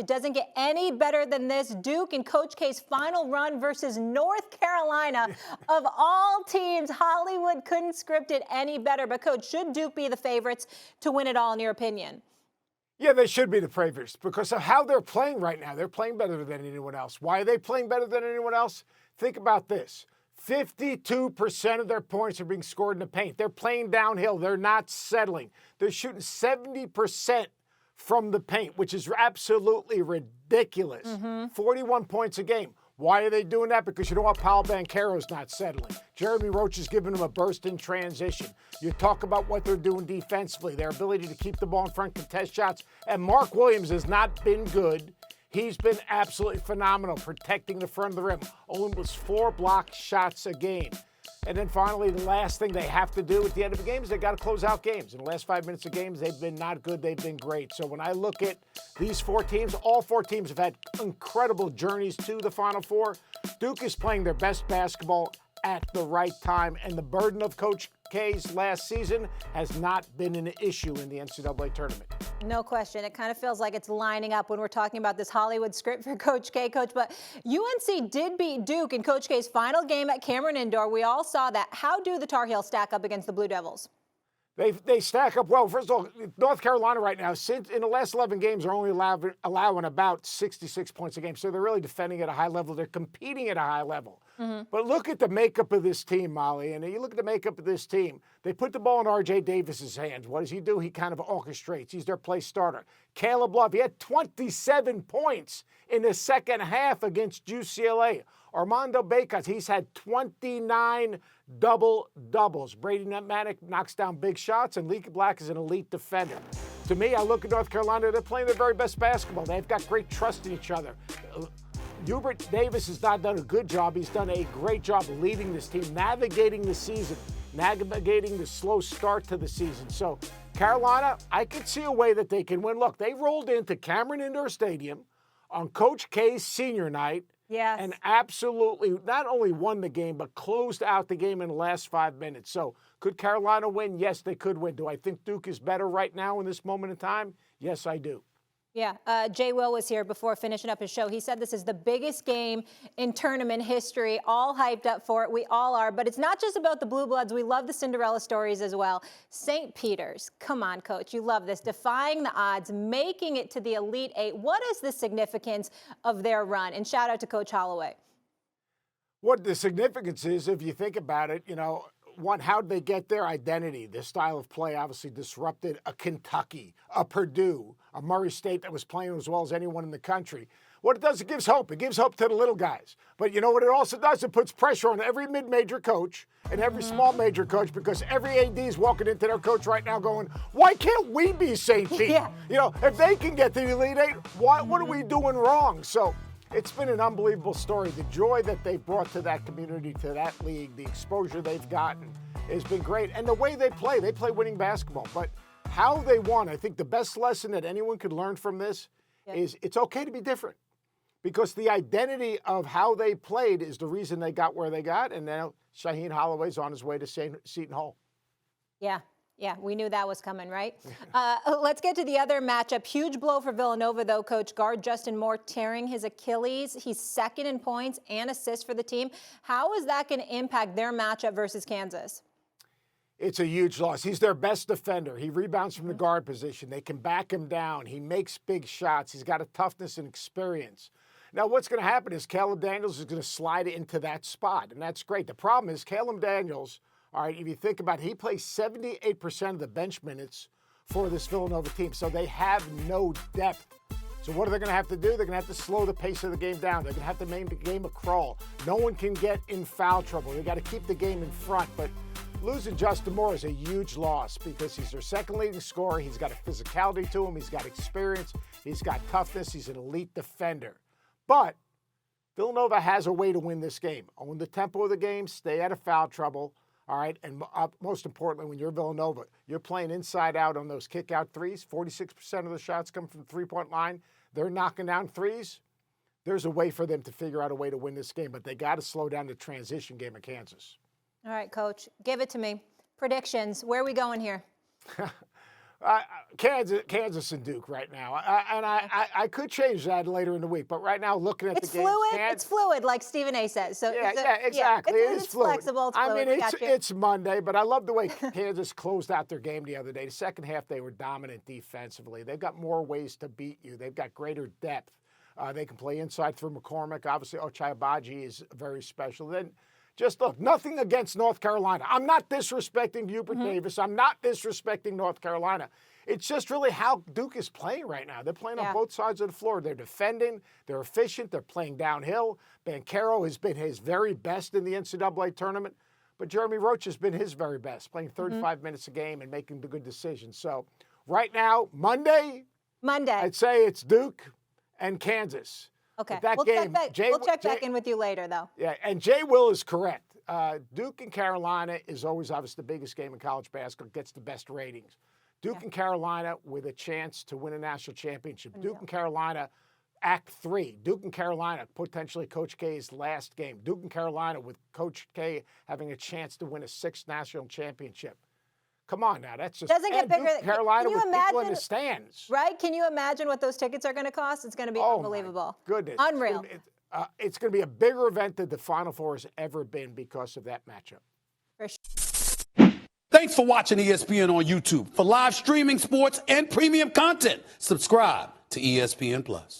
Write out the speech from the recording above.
doesn't get any better than this. Duke and Coach K's final run versus North Carolina. Of all teams, Hollywood couldn't script it any better. But, Coach, should Duke be the favorites to win it all, in your opinion? Yeah, they should be the favorites because of how they're playing right now. They're playing better than anyone else. Why are they playing better than anyone else? Think about this. 52% of their points are being scored in the paint. They're playing downhill. They're not settling. They're shooting 70% from the paint, which is absolutely ridiculous. 41 points a game. Why are they doing that? Because you know what? Paolo Banchero's not settling. Jeremy Roach is giving them a burst in transition. You talk about what they're doing defensively, their ability to keep the ball in front, contest shots. And Mark Williams has not been good. He's been absolutely phenomenal protecting the front of the rim. Only was 4 blocked shots a game. And then finally, the last thing they have to do at the end of the game is they got to close out games. In the last 5 minutes of games, they've been not good. They've been great. So when I look at these 4 teams, all 4 teams have had incredible journeys to the Final Four. Duke is playing their best basketball at the right time, and the burden of Coach K's last season has not been an issue in the NCAA tournament. No question. It kind of feels like it's lining up when we're talking about this Hollywood script for Coach K, Coach. But UNC did beat Duke in Coach K's final game at Cameron Indoor. We all saw that. How do the Tar Heels stack up against the Blue Devils? They stack up well. First of all, North Carolina right now, since in the last 11 games, are only allowing about 66 points a game. So they're really defending at a high level. They're competing at a high level. But look at the makeup of this team, Molly. And you look at the makeup of this team. They put the ball in R.J. Davis's hands. What does he do? He kind of orchestrates. He's their play starter. Caleb Love, he had 27 points in the second half against UCLA. Armando Bacot, he's had 29 double-doubles. Brady Manek knocks down big shots, and Leaky Black is an elite defender. To me, I look at North Carolina, they're playing their very best basketball. They've got great trust in each other. Hubert Davis has not done a good job. He's done a great job leading this team, navigating the season, navigating the slow start to the season. So Carolina, I could see a way that they can win. Look, they rolled into Cameron Indoor Stadium on Coach K's senior night. Yes. And absolutely not only won the game, but closed out the game in the last 5 minutes. So could Carolina win? Yes, they could win. Do I think Duke is better right now in this moment in time? Yes, I do. Yeah, Jay Will was here before finishing up his show. He said this is the biggest game in tournament history, all hyped up for it. We all are, but it's not just about the Blue Bloods. We love the Cinderella stories as well. St. Peter's, come on, Coach, you love this. Defying the odds, making it to the Elite Eight. What is the significance of their run? And shout out to Coach Holloway. What the significance is, if you think about it, one, how did they get their identity? Their style of play obviously disrupted a Kentucky, a Purdue, a Murray State that was playing as well as anyone in the country. What it does, it gives hope. It gives hope to the little guys. But you know what it also does? It puts pressure on every mid-major coach and every small major coach, because every AD is walking into their coach right now going, why can't we be St. Pete? Yeah. If they can get to the Elite Eight, what are we doing wrong? So it's been an unbelievable story. The joy that they brought to that community, to that league, the exposure they've gotten has been great. And the way they play winning basketball. But how they won, I think the best lesson that anyone could learn from this is it's okay to be different. Because the identity of how they played is the reason they got where they got. And now Shaheen Holloway's on his way to Seton Hall. Yeah, we knew that was coming, right? Let's get to the other matchup. Huge blow for Villanova, though, Coach. Guard Justin Moore tearing his Achilles. He's second in points and assists for the team. How is that going to impact their matchup versus Kansas? It's a huge loss. He's their best defender. He rebounds from the guard position. They can back him down. He makes big shots. He's got a toughness and experience. Now, what's going to happen is Caleb Daniels is going to slide into that spot, and that's great. The problem is Caleb Daniels, all right, if you think about it, he plays 78% of the bench minutes for this Villanova team, so they have no depth. So what are they going to have to do? They're going to have to slow the pace of the game down. They're going to have to make the game a crawl. No one can get in foul trouble. They got to keep the game in front, but losing Justin Moore is a huge loss because he's their second leading scorer. He's got a physicality to him. He's got experience. He's got toughness. He's an elite defender. But Villanova has a way to win this game. Own the tempo of the game, stay out of foul trouble, all right? And most importantly, when you're Villanova, you're playing inside out on those kick-out threes. 46% of the shots come from the three-point line. They're knocking down threes. There's a way for them to figure out a way to win this game, but they got to slow down the transition game of Kansas. All right, Coach, give it to me. Predictions. Where are we going here? Kansas and Duke right now. I could change that later in the week, but right now, looking at It's the games, fluid. It's fluid, like Stephen A. says. So yeah, exactly. It's fluid. flexible. It's I fluid. mean, Gotcha. it's Monday, but I love the way Kansas closed out their game the other day. The second half, they were dominant defensively. They've got more ways to beat you. They've got greater depth. They can play inside through McCormick. Obviously, Ochai Agbaji is very special. Then, just look, nothing against North Carolina. I'm not disrespecting Hubert Davis. I'm not disrespecting North Carolina. It's just really how Duke is playing right now. They're playing on both sides of the floor. They're defending. They're efficient. They're playing downhill. Banchero has been his very best in the NCAA tournament. But Jeremy Roach has been his very best, playing 35 minutes a game and making the good decisions. So right now, Monday, I'd say it's Duke and Kansas. Okay. That We'll game, check back in with you later, though. Yeah, and Jay Will is correct. Duke and Carolina is always obviously the biggest game in college basketball, gets the best ratings. Duke and Carolina with a chance to win a national championship. Duke and Carolina, Act 3. Duke and Carolina, potentially Coach K's last game. Duke and Carolina with Coach K having a chance to win a 6th national championship. Come on now, that's just doesn't get bigger. Duke and Carolina with people in the stands. Right? Can you imagine what those tickets are going to cost? It's going to be unbelievable. My goodness. Unreal. It's going to be a bigger event than the Final Four has ever been because of that matchup. For sure. Thanks for watching ESPN on YouTube. For live streaming sports and premium content, subscribe to ESPN+.